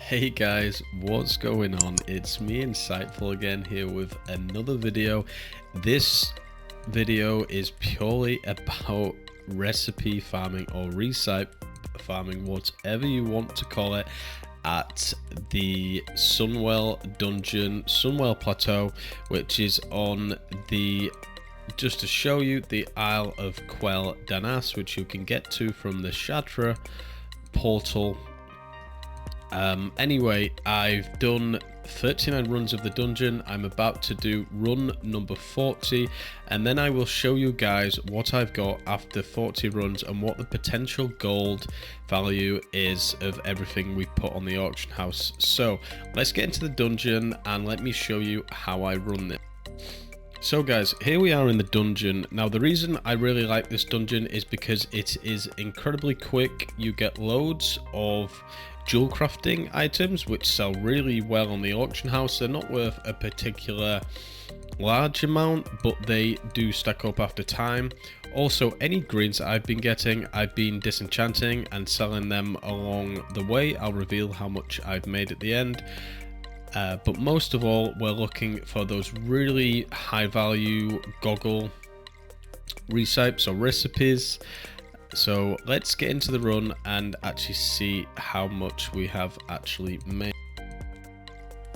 Hey guys, what's going on? It's me, Insightful, again here with another video. This video is purely about recipe farming or recipe farming, whatever you want to call it, at the Sunwell dungeon, Sunwell Plateau, which is on the, just to show you, the Isle of Quel Danas, which you can get to from the Shadra portal. Anyway, I've done 39 runs of the dungeon. I'm about to do run number 40, and then I will show you guys what I've got after 40 runs and what the potential gold value is of everything we put on the auction house. So let's get into the dungeon and let me show you how I run it. So guys, here we are in the dungeon. Now the reason I really like this dungeon is because it is incredibly quick. You get loads of jewel crafting items which sell really well on the auction house. They're not worth a particular large amount, but they do stack up after time. Also, any greens that I've been getting, I've been disenchanting and selling them along the way. I'll reveal how much I've made at the end. But most of all, we're looking for those really high value goggle recipes or recipes. So let's get into the run and actually see how much we have actually made.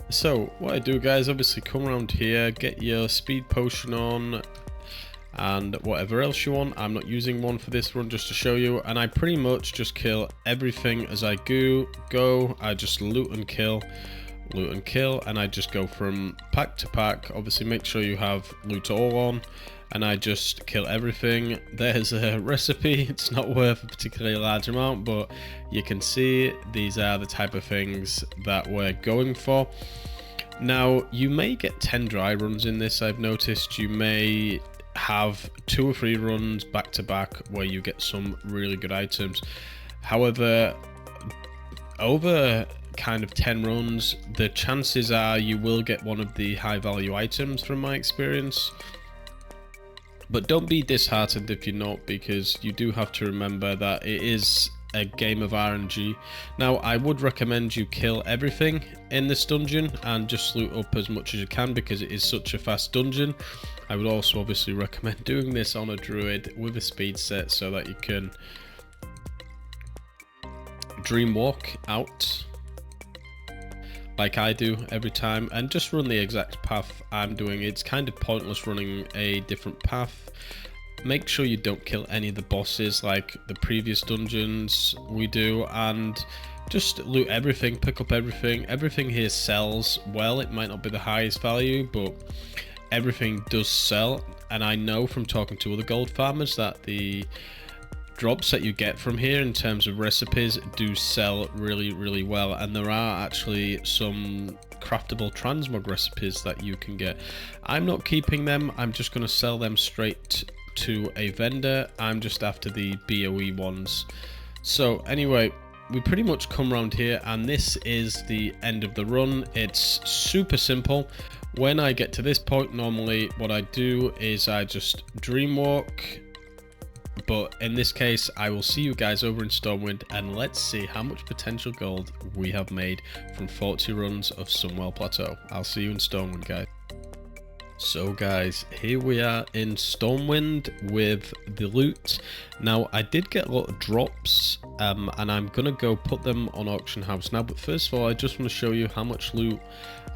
So what I do, guys, obviously come around here, get your speed potion on and whatever else you want. I'm not using one for this run, just to show you, and I pretty much just kill everything as I go. I just loot and kill, and I just go from pack to pack. Obviously make sure you have loot all on, and I just kill everything. There's a recipe. It's not worth a particularly large amount, but you can see these are the type of things that we're going for. Now you may get 10 dry runs in this. I've noticed you may have 2 or 3 runs back to back where you get some really good items. However, over kind of 10 runs, the chances are you will get one of the high value items, from my experience. But don't be disheartened if you're not, because you do have to remember that it is a game of RNG. Now I would recommend you kill everything in this dungeon and just loot up as much as you can, because it is such a fast dungeon. I would also obviously recommend doing this on a druid with a speed set so that you can dream walk out like I do every time, and just run the exact path I'm doing. It's kind of pointless running a different path. Make sure you don't kill any of the bosses like the previous dungeons we do, and just loot everything, pick up everything. Everything here sells well. It might not be the highest value, but everything does sell, and I know from talking to other gold farmers that the drops that you get from here in terms of recipes do sell really well, and there are actually some craftable transmog recipes that you can get. I'm not keeping them. I'm just going to sell them straight to a vendor. I'm just after the BOE ones. So anyway, we pretty much come around here, and this is the end of the run. It's super simple. When I get to this point, normally what I do is I just dream walk. But in this case, I will see you guys over in Stormwind, and let's see how much potential gold we have made from 40 runs of Sunwell Plateau. I'll see you in Stormwind, guys. So guys, here we are in Stormwind with the loot. Now I did get a lot of drops, and I'm gonna go put them on auction house now, but first of all I just want to show you how much loot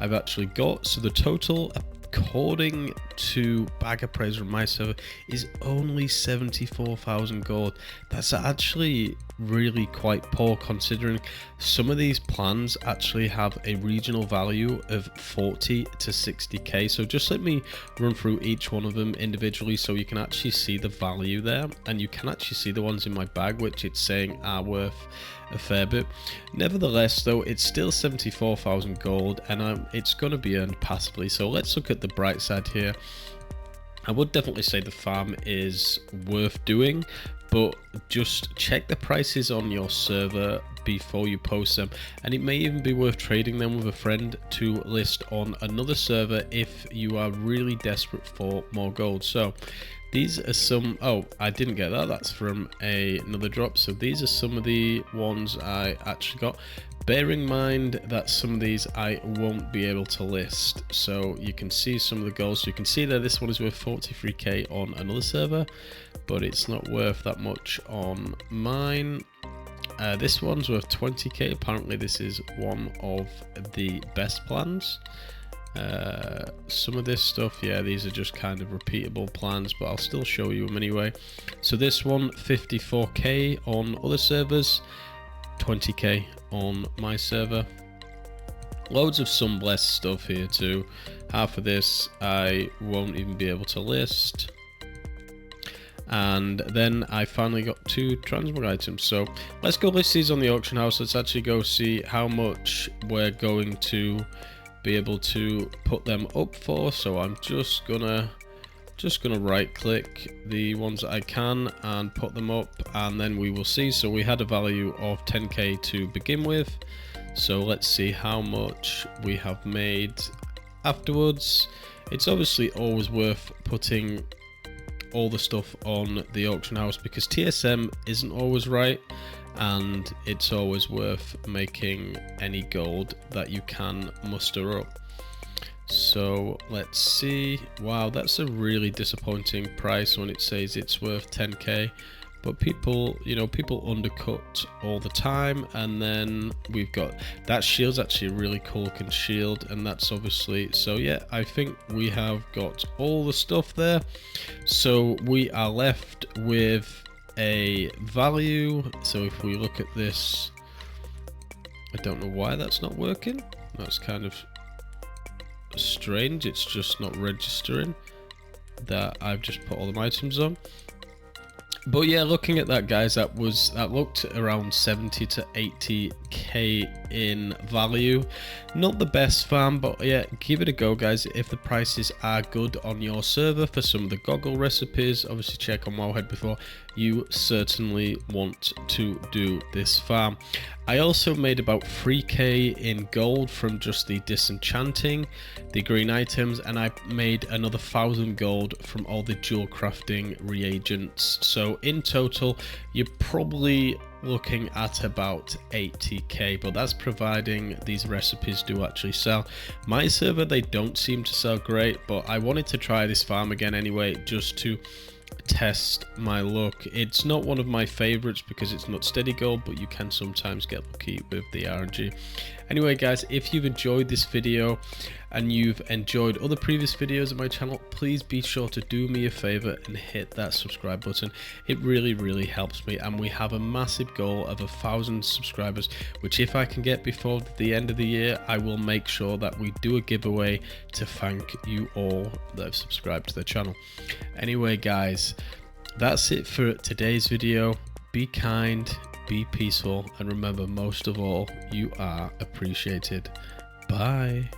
I've actually got. So the total, according to Bag Appraiser on my server, is only 74,000 gold. That's actually really quite poor, considering some of these plans actually have a regional value of 40 to 60k. So just let me run through each one of them individually so you can actually see the value there, and you can actually see the ones in my bag which it's saying are worth a fair bit. Nevertheless though, it's still 74,000 gold, and it's going to be earned passively. So let's look at the bright side here. I would definitely say the farm is worth doing, but just check the prices on your server before you post them, and it may even be worth trading them with a friend to list on another server if you are really desperate for more gold. So These are some, oh, I didn't get that, that's from another drop. So these are some of the ones I actually got. Bear in mind that some of these I won't be able to list. So you can see some of the goals. So you can see that this one is worth 43k on another server, but it's not worth that much on mine. This one's worth 20k. Apparently this is one of the best plans. Some of this stuff, yeah, these are just kind of repeatable plans, but I'll still show you them anyway. So this one, 54k on other servers, 20k on my server. Loads of some blessed stuff here too. Half of this I won't even be able to list. And then I finally got 2 transmog items. So let's go list these on the auction house. Let's actually go see how much we're going to be able to put them up for. So I'm just gonna right click the ones that I can and put them up, and then we will see. So we had a value of 10k to begin with, so let's see how much we have made afterwards. It's obviously always worth putting all the stuff on the auction house because TSM isn't always right, and it's always worth making any gold that you can muster up. So let's see. Wow, that's a really disappointing price when it says it's worth 10k, but people, you know, people undercut all the time. And then we've got that shield's actually a really cool looking shield, and that's obviously, so yeah, I think we have got all the stuff there. So we are left with a value. So if we look at this, I don't know why that's not working. That's kind of strange. It's just not registering that I've just put all the items on. But yeah, looking at that, guys, that looked around 70 to 80k in value. Not the best farm, but yeah, give it a go, guys. If the prices are good on your server for some of the goggle recipes, obviously check on Wowhead before. You certainly want to do this farm. I also made about 3k in gold from just the disenchanting the green items, and I made another 1000 gold from all the dual crafting reagents. So in total, you're probably looking at about 80k, but that's providing these recipes do actually sell. My server, they don't seem to sell great, but I wanted to try this farm again anyway, just to test my luck. It's not one of my favorites because it's not steady gold, but you can sometimes get lucky with the RNG. Anyway, guys, if you've enjoyed this video and you've enjoyed other previous videos of my channel, please be sure to do me a favor and hit that subscribe button. It really helps me, and we have a massive goal of 1,000 subscribers, which if I can get before the end of the year, I will make sure that we do a giveaway to thank you all that have subscribed to the channel. Anyway, guys, that's it for today's video. Be kind, be peaceful, and remember, most of all, you are appreciated. Bye.